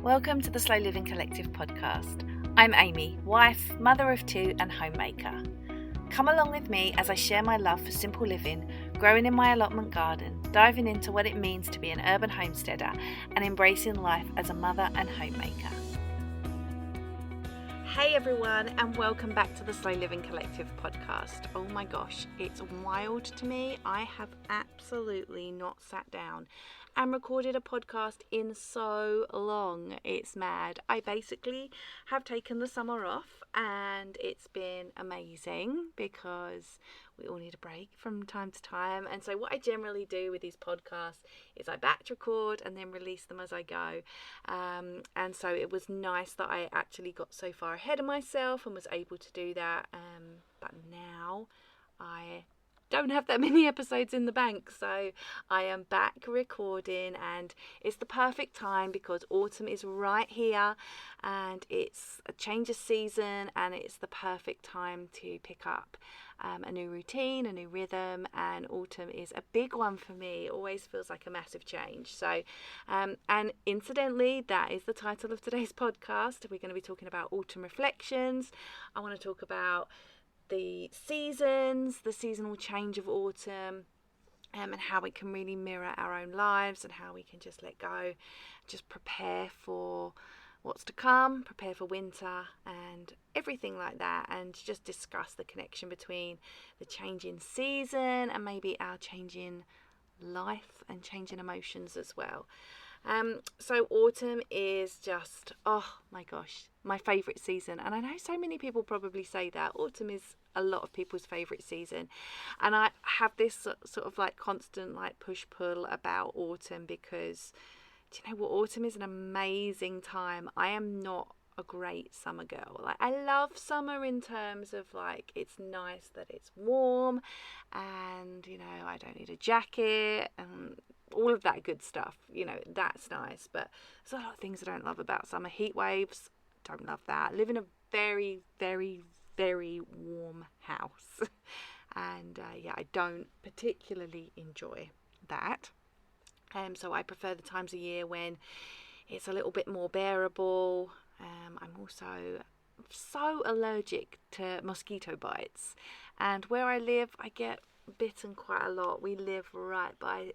Welcome to the Slow Living Collective podcast. I'm Amy, wife, mother of two and homemaker. Come along with me as I share my love for simple living, growing in my allotment garden, diving into what it means to be an urban homesteader and embracing life as a mother and homemaker. Hey everyone, and welcome back to the Slow Living Collective podcast. Oh my gosh, it's wild to me. I have absolutely not sat down and recorded a podcast in so long. It's mad. I basically have taken the summer off and it's been amazing because we all need a break from time to time. And so what I generally do with these podcasts is I batch record and then release them as I go. And so it was nice that I actually got so far ahead of myself and was able to do that. But now I don't have that many episodes in the bank, so I am back recording, and it's the perfect time because autumn is right here and it's a change of season, and it's the perfect time to pick up a new routine, a new rhythm, and autumn is a big one for me. It always feels like a massive change. So and incidentally, that is the title of today's podcast. We're going to be talking about autumn reflections. I want to talk about the seasons, the seasonal change of autumn, and how it can really mirror our own lives, and how we can just let go, just prepare for what's to come, prepare for winter and everything like that, and just discuss the connection between the change in season and maybe our change in life and change in emotions as well. So autumn is just, oh my gosh, my favourite season. And I know so many people probably say that. Autumn is a lot of people's favourite season. And I have this sort of like constant like push-pull about autumn because, do you know what, autumn is an amazing time. I am not a great summer girl. Like, I love summer in terms of like, it's nice that it's warm and, you know, I don't need a jacket and all of that good stuff, you know, that's nice. But there's a lot of things I don't love about summer. Heat waves, don't love that. I live in a very, very, very warm house and I don't particularly enjoy that. So I prefer the times of year when it's a little bit more bearable. I'm also so allergic to mosquito bites, and where I live I get bitten quite a lot. We live right by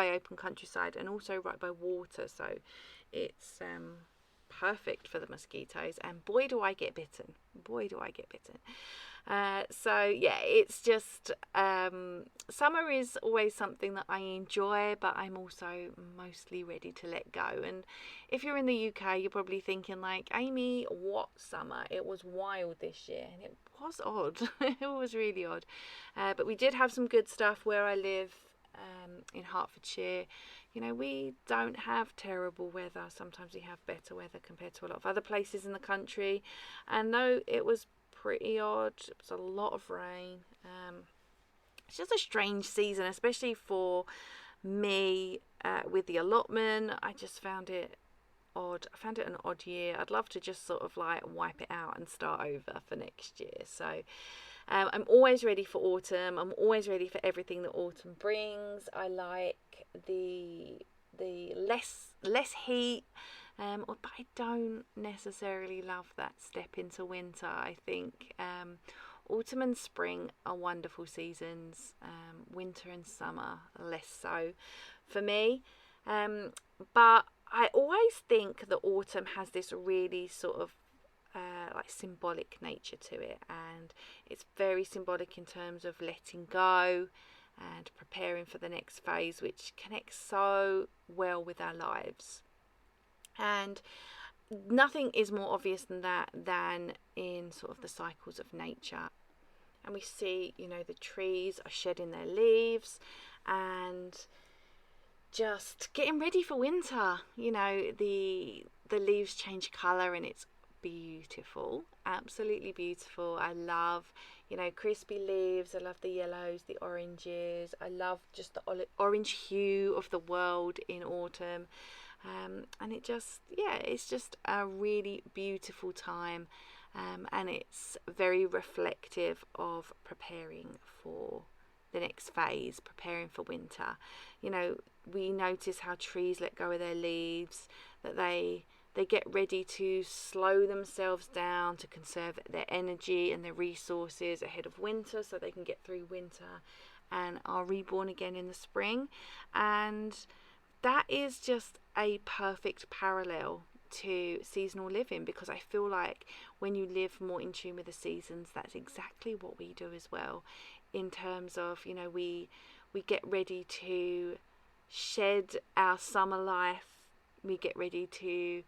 open countryside and also right by water, so it's perfect for the mosquitoes, and boy do I get bitten. So yeah, it's just summer is always something that I enjoy, but I'm also mostly ready to let go. And if you're in the UK, you're probably thinking like, Amy, what summer? It was wild this year, and it was odd. It was really odd, but we did have some good stuff where I live in Hertfordshire. You know, we don't have terrible weather. Sometimes we have better weather compared to a lot of other places in the country, and though it was pretty odd, it was a lot of rain. It's just a strange season, especially for me with the allotment. I just found it odd. I found it an odd year. I'd love to just sort of like wipe it out and start over for next year. So I'm always ready for autumn. I'm always ready for everything that autumn brings. I like the less heat, but I don't necessarily love that step into winter. I think autumn and spring are wonderful seasons. Winter and summer less so for me. But I always think that autumn has this really sort of like symbolic nature to it, and it's very symbolic in terms of letting go and preparing for the next phase, which connects so well with our lives. And nothing is more obvious than that than in sort of the cycles of nature. And we see, you know, the trees are shedding their leaves and just getting ready for winter. You know, the leaves change colour and it's beautiful, absolutely beautiful. I love, you know, crispy leaves. I love the yellows, the oranges. I love just the orange hue of the world in autumn. And it just, yeah, it's just a really beautiful time, and it's very reflective of preparing for the next phase, preparing for winter. You know, we notice how trees let go of their leaves, that they get ready to slow themselves down to conserve their energy and their resources ahead of winter, so they can get through winter and are reborn again in the spring. And that is just a perfect parallel to seasonal living, because I feel like when you live more in tune with the seasons, that's exactly what we do as well, in terms of, you know, we get ready to shed our summer life, we get ready to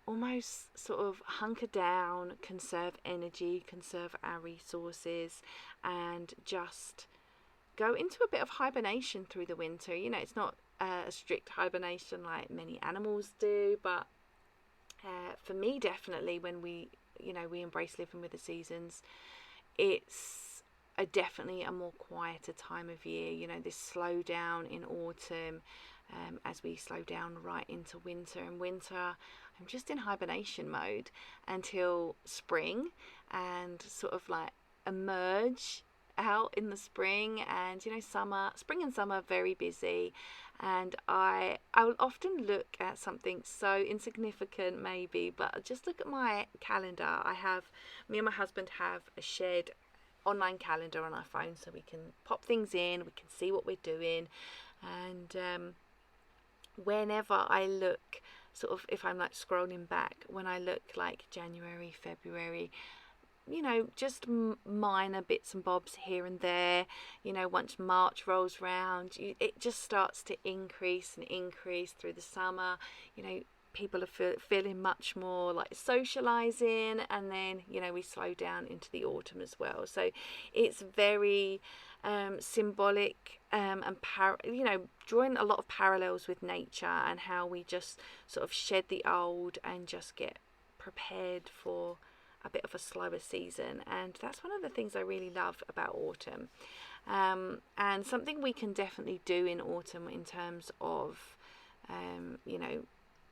almost sort of hunker down, conserve energy, conserve our resources, and just go into a bit of hibernation through the winter. You know, it's not a strict hibernation like many animals do, but for me, definitely, when we embrace living with the seasons, it's definitely a more quieter time of year. You know, this slow down in autumn, as we slow down right into winter. And winter, I'm just in hibernation mode until spring, and sort of like emerge out in the spring. And you know, spring and summer, very busy. And I will often look at something so insignificant maybe, but just look at my calendar. Me and my husband have a shared online calendar on our phone, so we can pop things in, we can see what we're doing. And whenever I look, sort of, if I'm like scrolling back, when I look like January, February, you know, just minor bits and bobs here and there. You know, once March rolls round, it just starts to increase and increase through the summer. You know, people are feeling much more like socializing, and then, you know, we slow down into the autumn as well. So it's very symbolic, and you know, drawing a lot of parallels with nature, and how we just sort of shed the old and just get prepared for a bit of a slower season. And that's one of the things I really love about autumn, and something we can definitely do in autumn in terms of you know,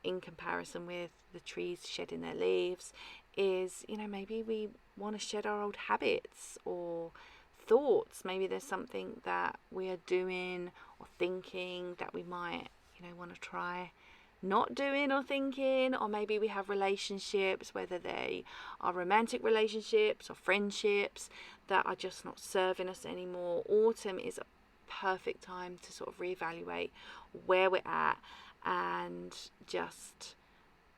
in comparison with the trees shedding their leaves, is, you know, maybe we want to shed our old habits or thoughts. Maybe there's something that we are doing or thinking that we might, you know, want to try not doing or thinking. Or maybe we have relationships, whether they are romantic relationships or friendships, that are just not serving us anymore. Autumn is a perfect time to sort of reevaluate where we're at, and just,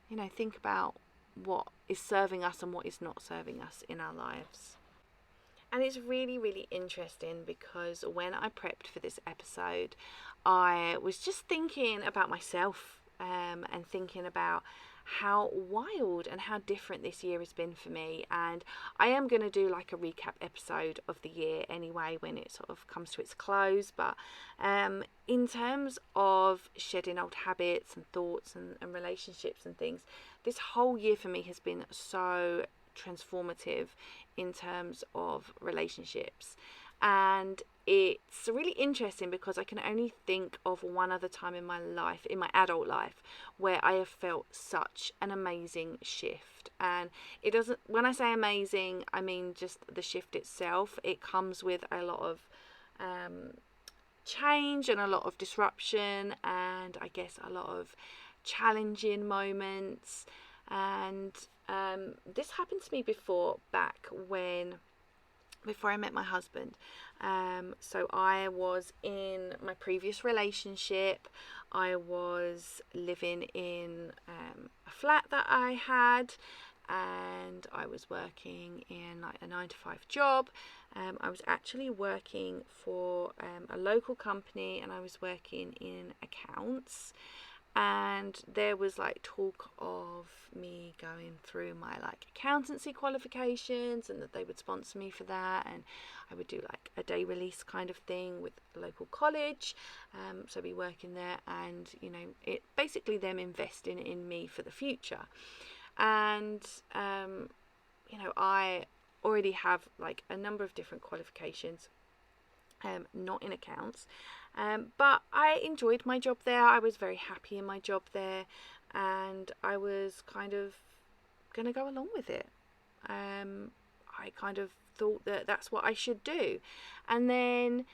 you know, think about what is serving us and what is not serving us in our lives. And it's really, really interesting, because when I prepped for this episode, I was just thinking about myself, and thinking about how wild and how different this year has been for me. And I am going to do like a recap episode of the year anyway, when it sort of comes to its close. But in terms of shedding old habits and thoughts and relationships and things, this whole year for me has been so transformative in terms of relationships. And it's really interesting, because I can only think of one other time in my life, in my adult life, where I have felt such an amazing shift. And it doesn't, when I say amazing, I mean just the shift itself. It comes with a lot of change and a lot of disruption, and I guess a lot of challenging moments. And this happened to me before I met my husband. So I was in my previous relationship. I was living in a flat that I had, and I was working in like a 9-to-5 job. I was actually working for a local company, and I was working in accounts. And there was like talk of me going through my like accountancy qualifications, and that they would sponsor me for that, and I would do like a day release kind of thing with a local college. So I'd be working there, and you know, it basically them investing in me for the future. And you know, I already have like a number of different qualifications, not in accounts. But I enjoyed my job there. I was very happy in my job there, and I was kind of going to go along with it. I kind of thought that that's what I should do. And then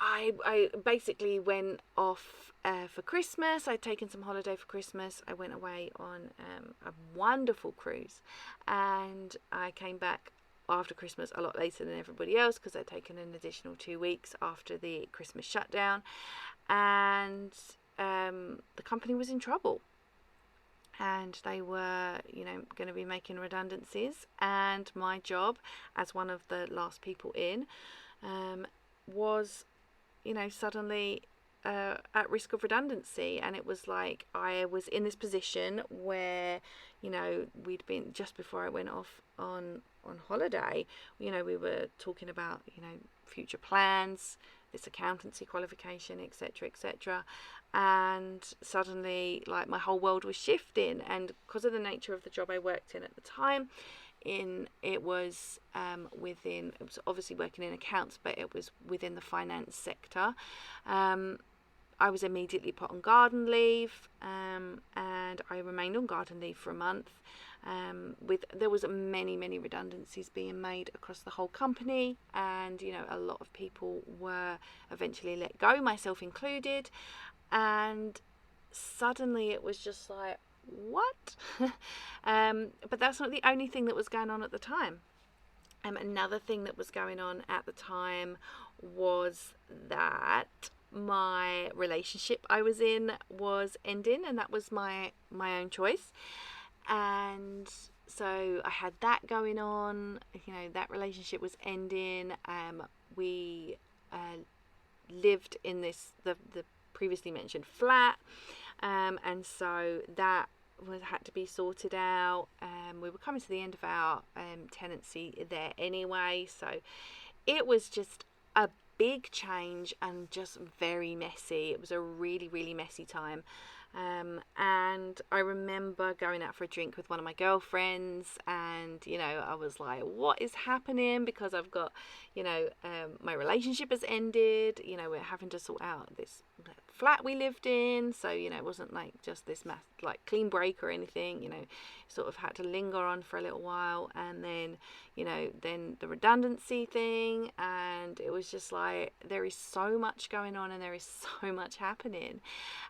I basically went off for Christmas. I'd taken some holiday for Christmas. I went away on a wonderful cruise, and I came back after Christmas a lot later than everybody else because I'd taken an additional 2 weeks after the Christmas shutdown, and the company was in trouble. And they were, going to be making redundancies. And my job, as one of the last people in, was, suddenly at risk of redundancy. And it was like I was in this position where, we'd been, just before I went off on holiday, we were talking about, future plans, this accountancy qualification, etc., etc. And suddenly, like, my whole world was shifting. And because of the nature of the job I worked in at the time, it was obviously working in accounts, but it was within the finance sector. I was immediately put on garden leave, and I remained on garden leave for a month. There was many redundancies being made across the whole company, and a lot of people were eventually let go, myself included. And suddenly it was just like, what? But that's not the only thing that was going on at the time. Another thing that was going on at the time was that my relationship I was in was ending, and that was my own choice. And so I had that going on. That relationship was ending. We lived in the previously mentioned flat, and so that had to be sorted out. We were coming to the end of our tenancy there anyway, so it was just a big change and just very messy. It was a really messy time. And I remember going out for a drink with one of my girlfriends, and I was like, what is happening? Because I've got my relationship has ended. We're having to sort out this flat we lived in, so it wasn't like just this clean break or anything. Sort of had to linger on for a little while, and then then the redundancy thing, and it was just like, there is so much going on and there is so much happening.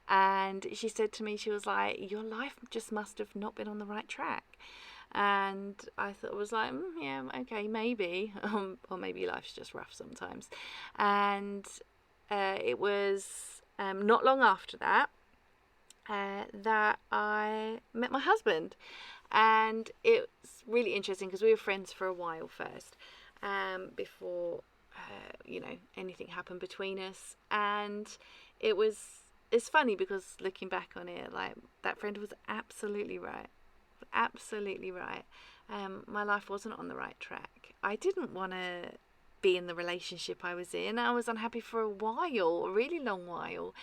And she said to me, she was like, your life just must have not been on the right track. And I thought, was like, yeah, okay, maybe, or maybe life's just rough sometimes. And it was not long after that that I met my husband. And it's really interesting because we were friends for a while first, before anything happened between us. And it's funny because looking back on it, like, that friend was absolutely right. My life wasn't on the right track. I didn't want to be in the relationship I was in. I was unhappy for a really long while.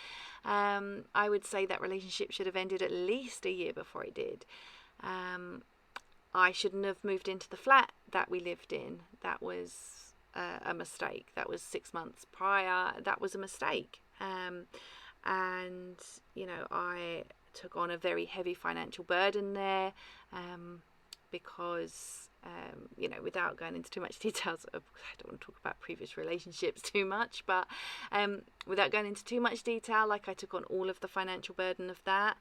I would say that relationship should have ended at least a year before it did. I shouldn't have moved into the flat that we lived in. That was a mistake. That was 6 months prior. That was a mistake. And I took on a very heavy financial burden there, because without going into too much details, I don't want to talk about previous relationships too much, but without going into too much detail, like, I took on all of the financial burden of that.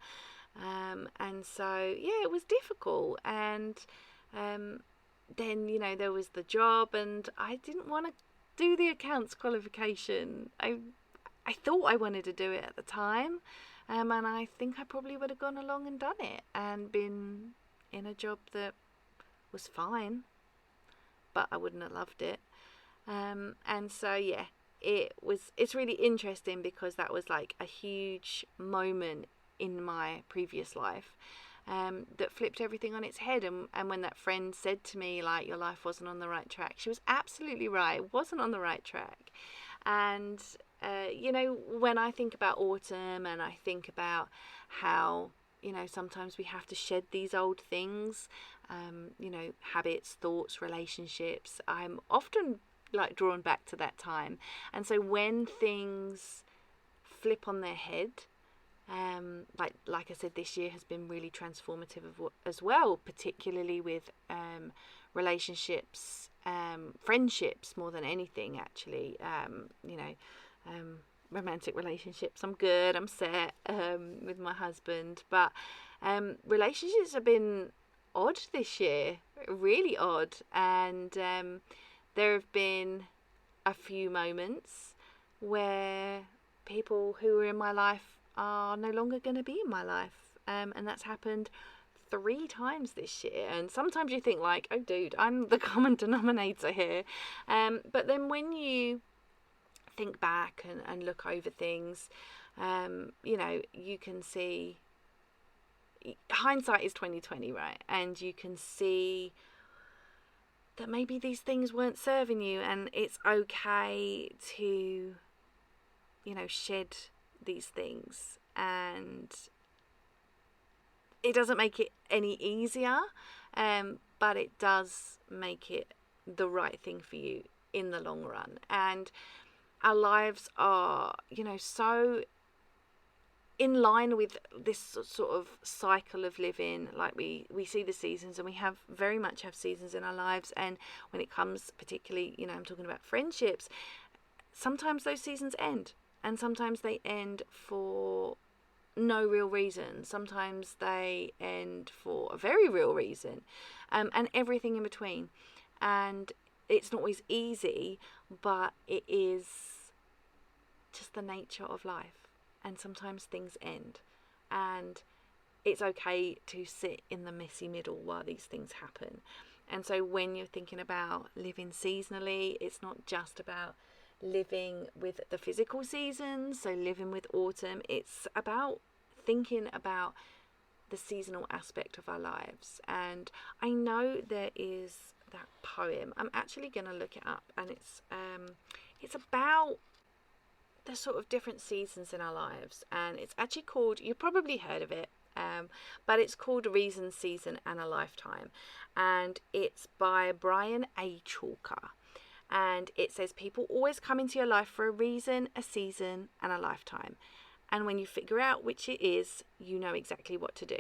And so, yeah, it was difficult. And then, there was the job, and I didn't want to do the accounts qualification. I thought I wanted to do it at the time, and I think I probably would have gone along and done it and been in a job that was fine, but I wouldn't have loved it. And so, yeah, it's really interesting because that was like a huge moment in my previous life, that flipped everything on its head. And when that friend said to me, like, your life wasn't on the right track, she was absolutely right. It wasn't on the right track. And when I think about autumn, and I think about how sometimes we have to shed these old things, habits, thoughts, relationships, I'm often like drawn back to that time. And so when things flip on their head, like I said, this year has been really transformative as well, particularly with relationships, friendships more than anything, actually. romantic relationships. I'm good, I'm set with my husband, but relationships have been odd this year, really odd, and there have been a few moments where people who were in my life are no longer going to be in my life, and that's happened 3 times this year. And sometimes you think like, oh dude, I'm the common denominator here, but then when you think back and look over things, you can see hindsight is 2020, right? And you can see that maybe these things weren't serving you, and it's okay to shed these things. And it doesn't make it any easier, but it does make it the right thing for you in the long run. And our lives are, so in line with this sort of cycle of living. Like we see the seasons, and we very much have seasons in our lives. And when it comes particularly, I'm talking about friendships, sometimes those seasons end, and sometimes they end for no real reason. Sometimes they end for a very real reason, and everything in between. And it's not always easy, but it is just the nature of life. And sometimes things end, and it's okay to sit in the messy middle while these things happen. And so when you're thinking about living seasonally, it's not just about living with the physical seasons, so living with autumn. It's about thinking about the seasonal aspect of our lives. And I know there is that poem. I'm actually going to look it up, and it's about the sort of different seasons in our lives, and it's actually called, you've probably heard of it, but it's called Reason, Season and a Lifetime, and it's by Brian A. Chalker. And it says, people always come into your life for a reason, a season and a lifetime, and when you figure out which it is, you know exactly what to do.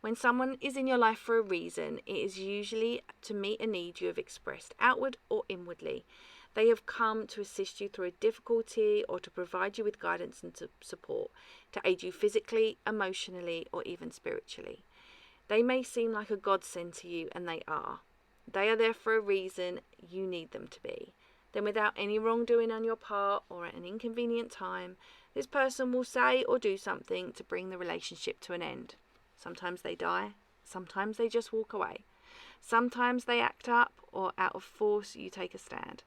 When someone is in your life for a reason, it is usually to meet a need you have expressed outward or inwardly. They have come to assist you through a difficulty, or to provide you with guidance and support, to aid you physically, emotionally, or even spiritually. They may seem like a godsend to you, and they are. They are there for a reason. You need them to be. Then, without any wrongdoing on your part or at an inconvenient time, this person will say or do something to bring the relationship to an end. Sometimes they die. Sometimes they just walk away. Sometimes they act up, or out of force you take a stand.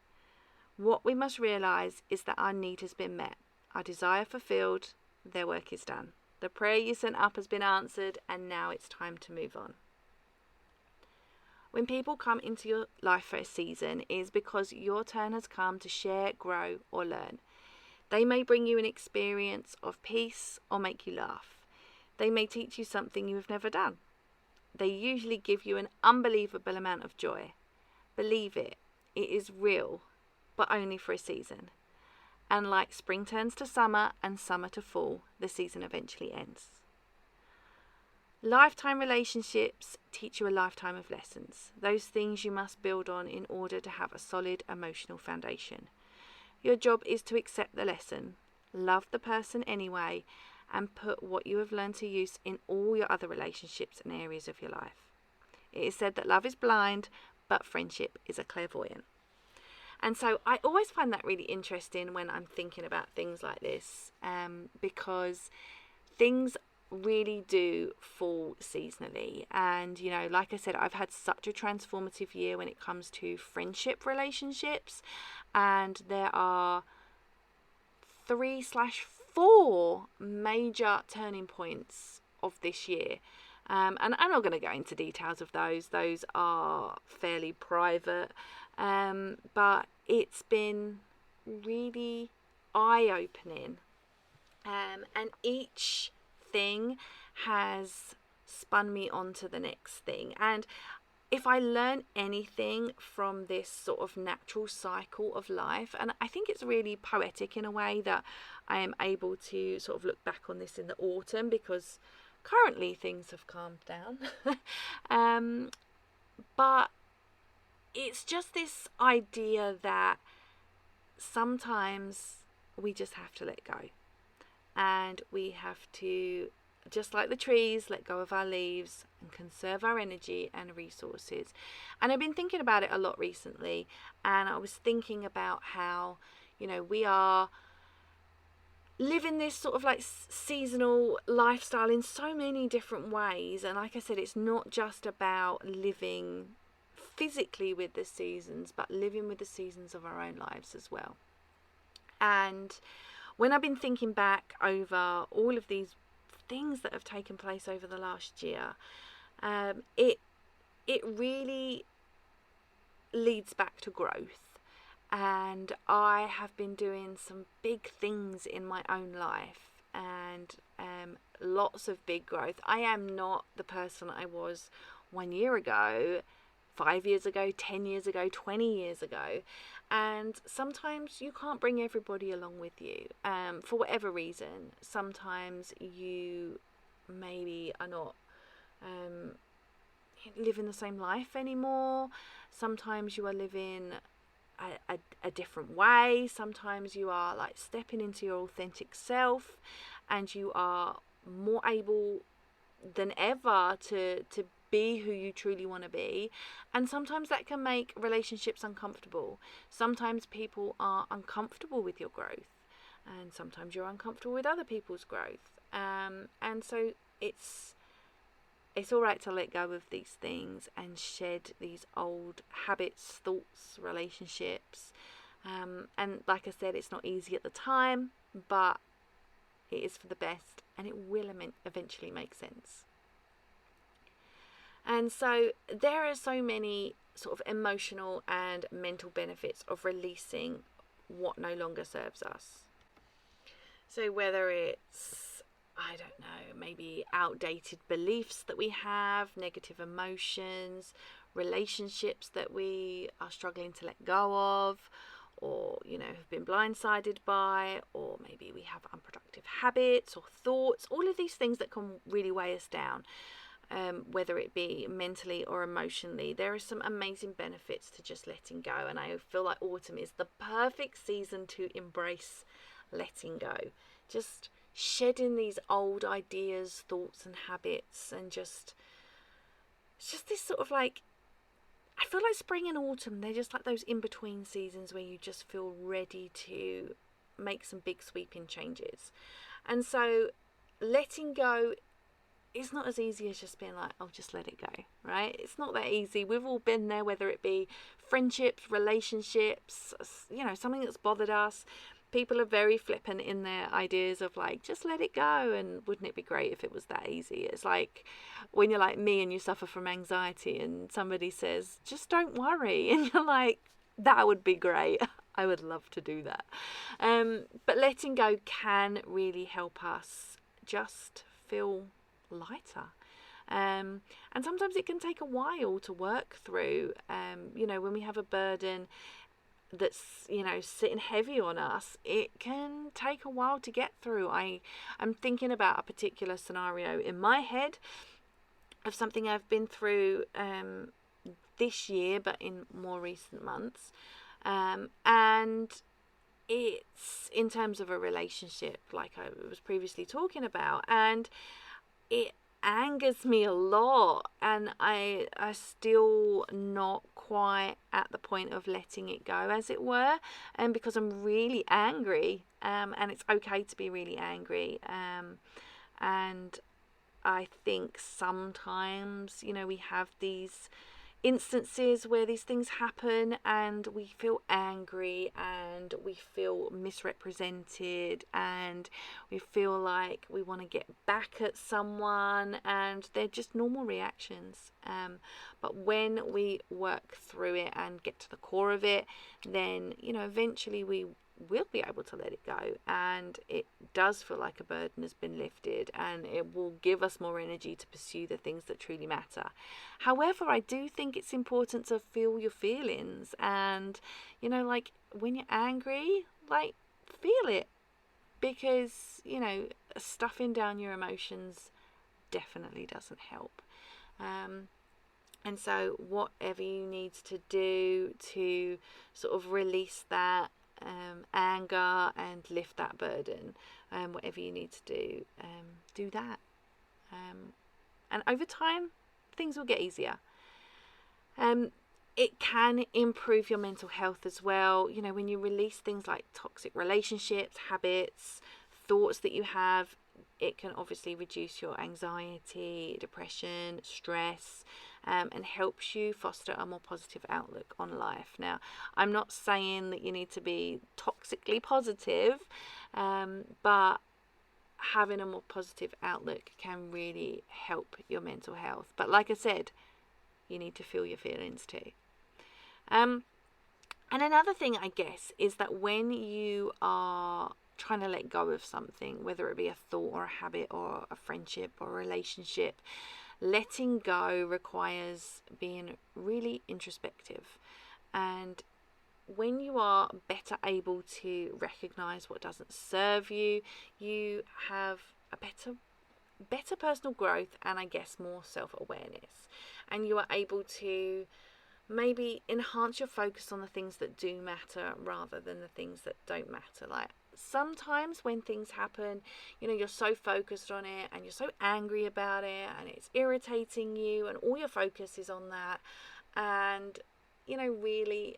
What we must realise is that our need has been met, our desire fulfilled, their work is done. The prayer you sent up has been answered, and now it's time to move on. When people come into your life for a season, it is because your turn has come to share, grow, or learn. They may bring you an experience of peace or make you laugh. They may teach you something you have never done. They usually give you an unbelievable amount of joy. Believe it, it is real, but only for a season. And like spring turns to summer and summer to fall, the season eventually ends. Lifetime relationships teach you a lifetime of lessons, those things you must build on in order to have a solid emotional foundation. Your job is to accept the lesson, love the person anyway, and put what you have learned to use in all your other relationships and areas of your life. It is said that love is blind, but friendship is a clairvoyant. And so I always find that really interesting when I'm thinking about things like this, because things really do fall seasonally. And, like I said, I've had such a transformative year when it comes to friendship relationships. And there are 3/4 major turning points of this year. And I'm not going to go into details of those. Those are fairly private. But it's been really eye-opening. And each thing has spun me on to the next thing. And if I learn anything from this sort of natural cycle of life, and I think it's really poetic in a way that I am able to sort of look back on this in the autumn, because currently things have calmed down. But it's just this idea that sometimes we just have to let go. And we have to, just like the trees, let go of our leaves and conserve our energy and resources. And I've been thinking about it a lot recently, and I was thinking about how, we are living this sort of like seasonal lifestyle in so many different ways. And like I said, it's not just about living physically with the seasons, but living with the seasons of our own lives as well. And when I've been thinking back over all of these things that have taken place over the last year, it really leads back to growth. And I have been doing some big things in my own life, and lots of big growth. I am not the person I was 1 year ago, 5 years ago, 10 years ago, 20 years ago. And sometimes you can't bring everybody along with you for whatever reason. Sometimes you maybe are not living the same life anymore. Sometimes you are living a different way. Sometimes you are like stepping into your authentic self, and you are more able than ever to be who you truly want to be. And sometimes that can make relationships uncomfortable. Sometimes people are uncomfortable with your growth, and sometimes you're uncomfortable with other people's growth. And so it's all right to let go of these things and shed these old habits, thoughts, relationships. And like I said, it's not easy at the time, but it is for the best, and it will eventually make sense. And so there are so many sort of emotional and mental benefits of releasing what no longer serves us. So whether it's, I don't know, maybe outdated beliefs that we have, negative emotions, relationships that we are struggling to let go of, or, have been blindsided by, or maybe we have unproductive habits or thoughts, all of these things that can really weigh us down. Whether it be mentally or emotionally, there are some amazing benefits to just letting go. And I feel like autumn is the perfect season to embrace letting go. Just shedding these old ideas, thoughts and habits, and it's just this sort of like, I feel like spring and autumn, they're just like those in-between seasons where you just feel ready to make some big sweeping changes. And so letting go, it's not as easy as just being like, oh, just let it go, right? It's not that easy. We've all been there, whether it be friendships, relationships, something that's bothered us. People are very flippant in their ideas of like, just let it go. And wouldn't it be great if it was that easy? It's like when you're like me and you suffer from anxiety and somebody says, just don't worry. And you're like, that would be great. I would love to do that. But letting go can really help us just feel lighter. And sometimes it can take a while to work through. When we have a burden that's sitting heavy on us, it can take a while to get through. I'm thinking about a particular scenario in my head of something I've been through this year, but in more recent months, and it's in terms of a relationship like I was previously talking about, and it angers me a lot, and I still not quite at the point of letting it go, as it were, and because I'm really angry, and it's okay to be really angry, and I think sometimes we have these instances where these things happen and we feel angry and we feel misrepresented and we feel like we want to get back at someone, and they're just normal reactions, but when we work through it and get to the core of it, then eventually we will be able to let it go, and it does feel like a burden has been lifted, and it will give us more energy to pursue the things that truly matter. However, I do think it's important to feel your feelings, and like when you're angry, like feel it, because stuffing down your emotions definitely doesn't help. And so whatever you need to do to sort of release that, anger and lift that burden. Whatever you need to do that. And over time, things will get easier. It can improve your mental health as well. You know, when you release things like toxic relationships, habits, thoughts that you have, it can obviously reduce your anxiety, depression, stress, and helps you foster a more positive outlook on life. Now, I'm not saying that you need to be toxically positive, but having a more positive outlook can really help your mental health. But like I said, you need to feel your feelings too. And another thing, I guess, is that when you are trying to let go of something, whether it be a thought or a habit or a friendship or a relationship, letting go requires being really introspective. And when you are better able to recognize what doesn't serve you, you have a better personal growth, and I guess more self-awareness. And you are able to maybe enhance your focus on the things that do matter rather than the things that don't matter. Like, sometimes when things happen, you know, you're so focused on it and you're so angry about it and it's irritating you, and all your focus is on that. And, you know, really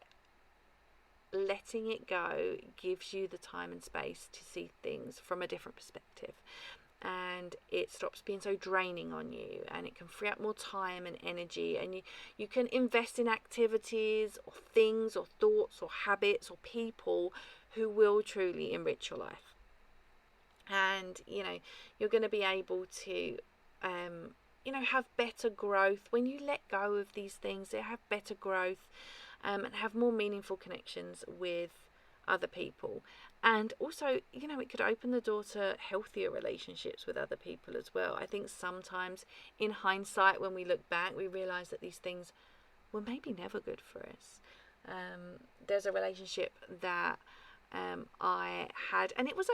letting it go gives you the time and space to see things from a different perspective. And it stops being so draining on you, and it can free up more time and energy, and you can invest in activities or things or thoughts or habits or people who will truly enrich your life. And, you know, you're going to be able to have better growth when you let go of these things. They have better growth, and have more meaningful connections with other people. And also, you know, it could open the door to healthier relationships with other people as well. I think sometimes in hindsight, when we look back, we realise that these things were maybe never good for us. There's a relationship that I had, and it was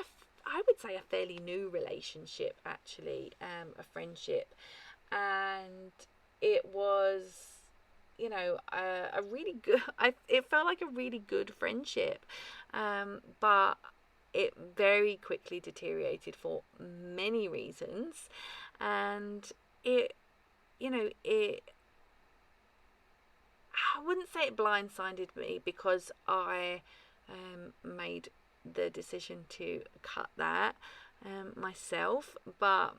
I would say a fairly new relationship, actually, a friendship. And it was, you know, a really good, it felt like a really good friendship, but it very quickly deteriorated for many reasons. And I wouldn't say it blindsided me, because I made the decision to cut that myself, but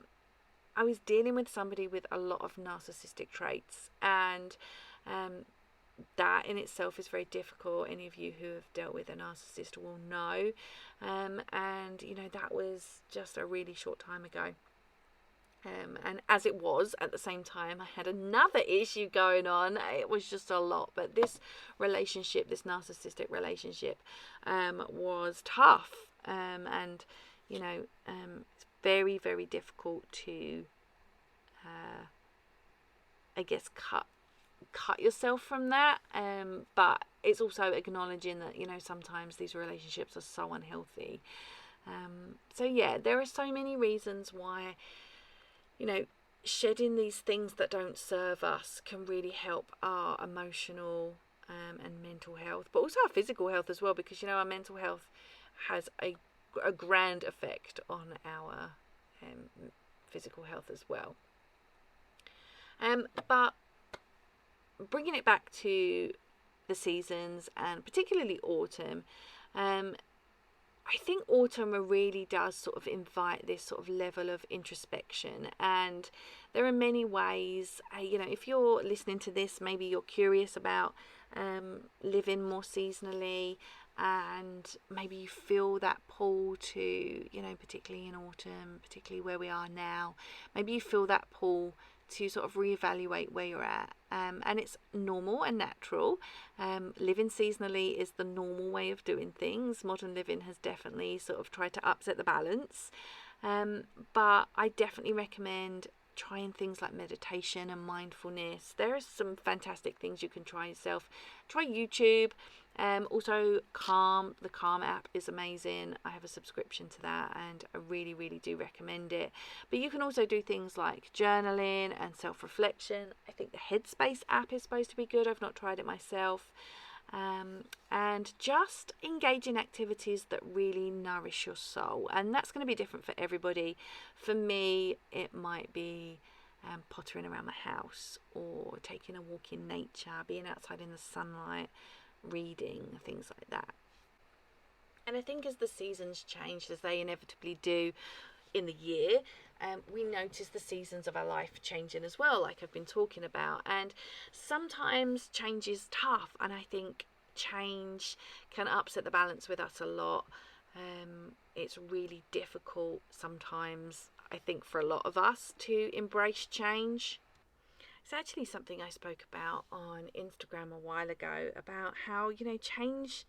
I was dealing with somebody with a lot of narcissistic traits, and that in itself is very difficult. Any of you who have dealt with a narcissist will know. And, you know, that was just a really short time ago. And as it was, at the same time, I had another issue going on. It was just a lot. But this relationship, this narcissistic relationship, was tough. And, you know, it's very, very difficult to, I guess, cut yourself from that. But it's also acknowledging that, you know, sometimes these relationships are so unhealthy. So yeah, there are so many reasons why, you know, shedding these things that don't serve us can really help our emotional and mental health, but also our physical health as well, because, you know, our mental health has a grand effect on our physical health as well. But bringing it back to the seasons, and particularly autumn, I think autumn really does sort of invite this sort of level of introspection. And there are many ways, you know, if you're listening to this, maybe you're curious about living more seasonally, and maybe you feel that pull to, you know, particularly in autumn, particularly where we are now, maybe you feel that pull to sort of reevaluate where you're at. And it's normal and natural. Living seasonally is the normal way of doing things. Modern living has definitely sort of tried to upset the balance. But I definitely recommend trying things like meditation and mindfulness. There are some fantastic things you can try yourself. Try YouTube. Also Calm, the Calm app is amazing. I have a subscription to that, and I really, really do recommend it. But you can also do things like journaling and self-reflection. I think the Headspace app is supposed to be good. I've not tried it myself. and just engage in activities that really nourish your soul. And that's going to be different for everybody. For me, it might be pottering around my house, or taking a walk in nature, being outside in the sunlight, reading, things like that. And I think as the seasons change, as they inevitably do in the year, we notice the seasons of our life changing as well, like I've been talking about. And sometimes change is tough, and I think change can upset the balance with us a lot. It's really difficult sometimes, I think, for a lot of us to embrace change. It's actually something I spoke about on Instagram a while ago, about how, change,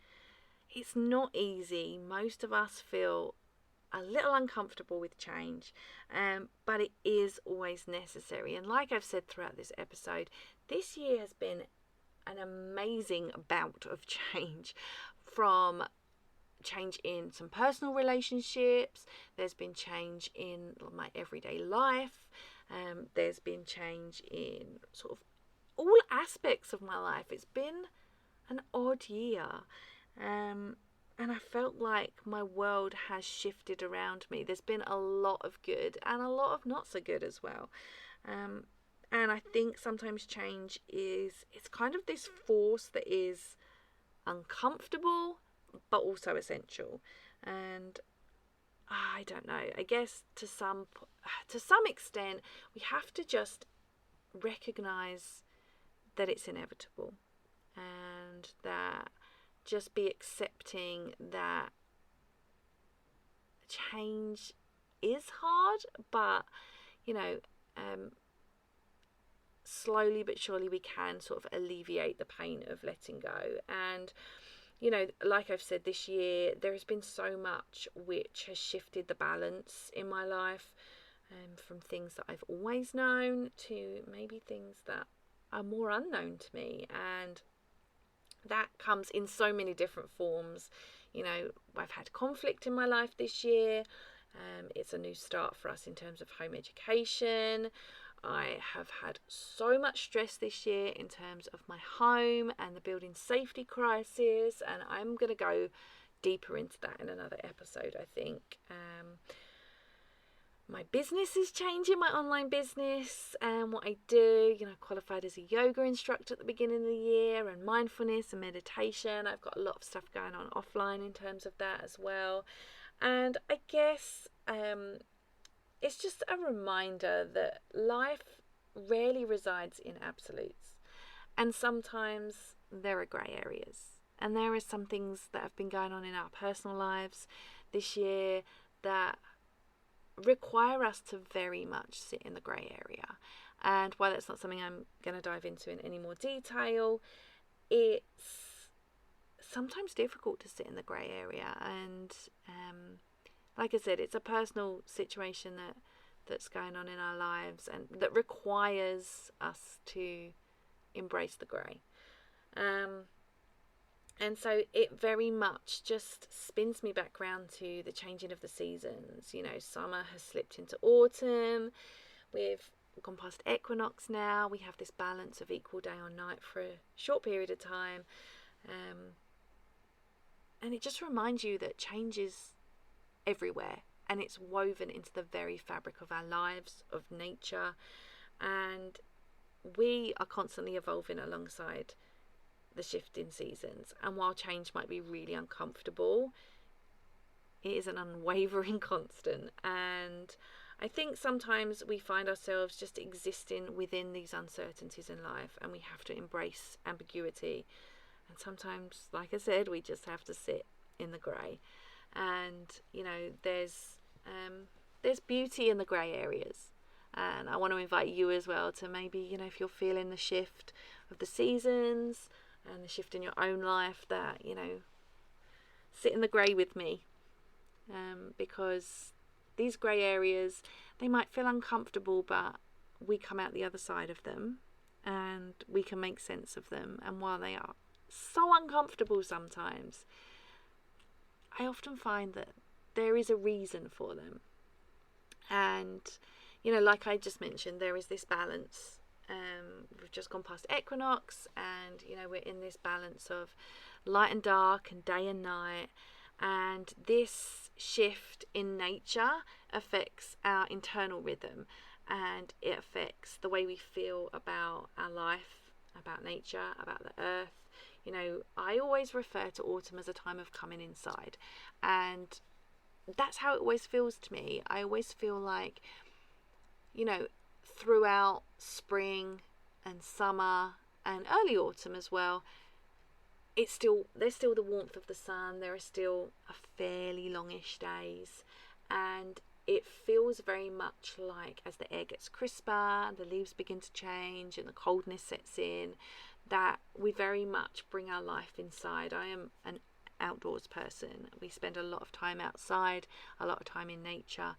it's not easy. Most of us feel a little uncomfortable with change, but it is always necessary. And like I've said throughout this episode, this year has been an amazing bout of change, from change in some personal relationships, there's been change in my everyday life, there's been change in sort of all aspects of my life. It's been an odd year, and I felt like my world has shifted around me. There's been a lot of good and a lot of not so good as well. And I think sometimes change it's kind of this force that is uncomfortable but also essential. And I don't know, I guess to some extent we have to just recognize that it's inevitable, and that just be accepting that change is hard, but slowly but surely we can sort of alleviate the pain of letting go. And like I've said, this year there has been so much which has shifted the balance in my life, from things that I've always known to maybe things that are more unknown to me. And that comes in so many different forms. I've had conflict in my life this year. It's a new start for us in terms of home education. I have had so much stress this year in terms of my home and the building safety crisis, and I'm going to go deeper into that in another episode, I think. My business is changing, my online business, and what I do. I qualified as a yoga instructor at the beginning of the year, and mindfulness and meditation. I've got a lot of stuff going on offline in terms of that as well. And I guess it's just a reminder that life rarely resides in absolutes, and sometimes there are grey areas, and there are some things that have been going on in our personal lives this year that require us to very much sit in the grey area. And while that's not something I'm going to dive into in any more detail, it's sometimes difficult to sit in the grey area. And like I said, it's a personal situation that's going on in our lives, and that requires us to embrace the grey. And so it very much just spins me back round to the changing of the seasons. Summer has slipped into autumn. We've gone past equinox now. We have this balance of equal day or night for a short period of time. And it just reminds you that change is everywhere, and it's woven into the very fabric of our lives, of nature, and we are constantly evolving alongside the shifting seasons. And while change might be really uncomfortable, it is an unwavering constant. And I think sometimes we find ourselves just existing within these uncertainties in life, and we have to embrace ambiguity. And sometimes, like I said, we just have to sit in the grey. And there's beauty in the grey areas. And I want to invite you as well to maybe, if you're feeling the shift of the seasons and the shift in your own life, that sit in the grey with me, because these grey areas, they might feel uncomfortable, but we come out the other side of them and we can make sense of them. And while they are so uncomfortable sometimes, I often find that there is a reason for them. And like I just mentioned, there is this balance We've just gone past equinox, and we're in this balance of light and dark and day and night, and this shift in nature affects our internal rhythm, and it affects the way we feel about our life, about nature, about the earth. I always refer to autumn as a time of coming inside, and that's how it always feels to me. I always feel like, throughout spring and summer and early autumn as well, there's still the warmth of the sun. There are still a fairly longish days, and it feels very much like as the air gets crisper and the leaves begin to change and the coldness sets in, that we very much bring our life inside. I am an outdoors person. We spend a lot of time outside, a lot of time in nature,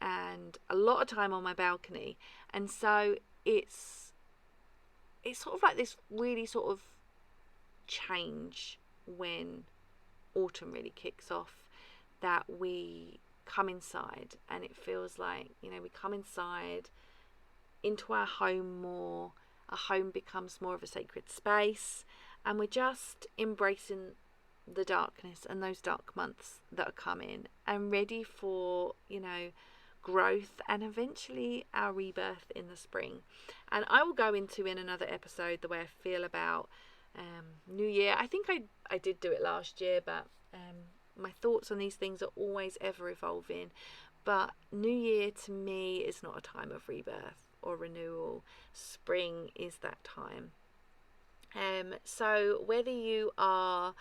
and a lot of time on my balcony, and so it's sort of like this really sort of change when autumn really kicks off, that we come inside, and it feels like we come inside into our home more. Our home becomes more of a sacred space, and we're just embracing the darkness and those dark months that are coming, and ready for growth and eventually our rebirth in the spring. And I will go into in another episode the way I feel about New Year. I think I did do it last year, but my thoughts on these things are always ever evolving. But New Year to me is not a time of rebirth or renewal. Spring is that time. So whether you are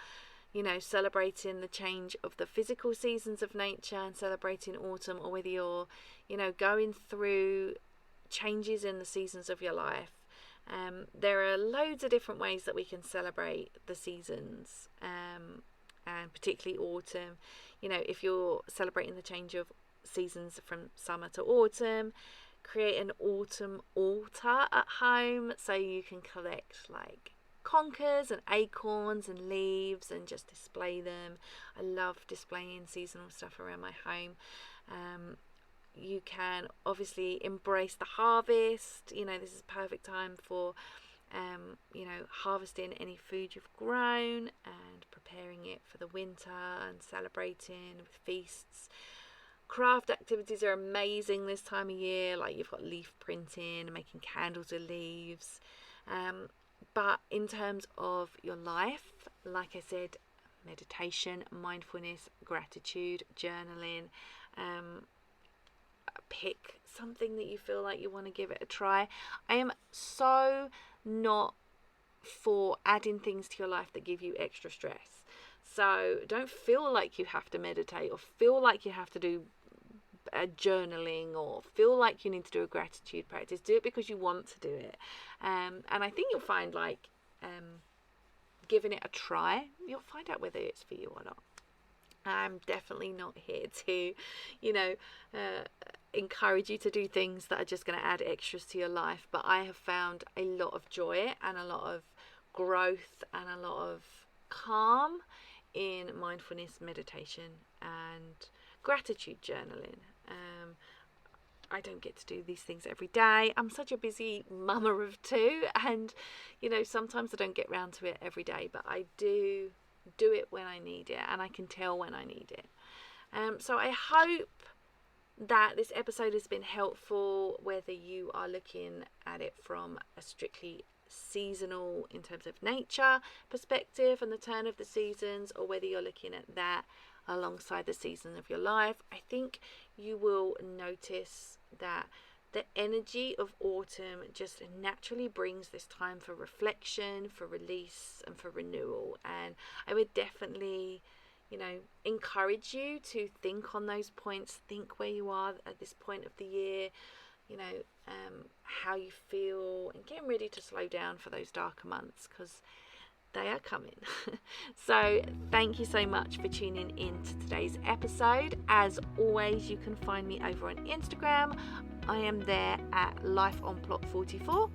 celebrating the change of the physical seasons of nature and celebrating autumn, or whether you're going through changes in the seasons of your life, there are loads of different ways that we can celebrate the seasons, and particularly autumn. If you're celebrating the change of seasons from summer to autumn, create an autumn altar at home so you can collect like conkers and acorns and leaves and just display them. I love displaying seasonal stuff around my home. You can obviously embrace the harvest. This is a perfect time for harvesting any food you've grown and preparing it for the winter and celebrating with feasts. Craft activities are amazing this time of year, like you've got leaf printing and making candles of leaves. But in terms of your life, like I said, meditation, mindfulness, gratitude, journaling, pick something that you feel like you want to give it a try. I am so not for adding things to your life that give you extra stress. So don't feel like you have to meditate or feel like you have to do a journaling or feel like you need to do a gratitude practice. Do it because you want to do it. And I think you'll find giving it a try, you'll find out whether it's for you or not. I'm definitely not here to, encourage you to do things that are just going to add extras to your life. But I have found a lot of joy and a lot of growth and a lot of calm in mindfulness, meditation, and gratitude journaling. I don't get to do these things every day. I'm such a busy mama of two, and sometimes I don't get round to it every day, but I do it when I need it, and I can tell when I need it. So I hope that this episode has been helpful, whether you are looking at it from a strictly seasonal, in terms of nature perspective and the turn of the seasons, or whether you're looking at that alongside the season of your life. I think you will notice that the energy of autumn just naturally brings this time for reflection, for release, and for renewal. And I would definitely encourage you to think on those points. Think where you are at this point of the year, how you feel, and getting ready to slow down for those darker months, because they are coming. So thank you so much for tuning in to today's episode. As always, you can find me over on Instagram. I am there at lifeonplot44.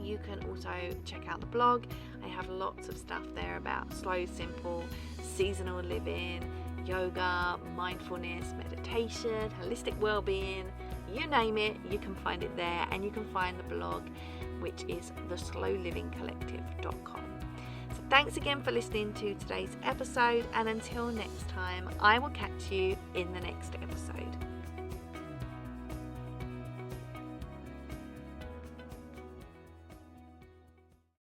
You can also check out the blog. I have lots of stuff there about slow, simple, seasonal living, yoga, mindfulness, meditation, holistic well-being, you name it, you can find it there, and you can find the blog, which is theslowlivingcollective.com. So thanks again for listening to today's episode, and until next time, I will catch you in the next episode.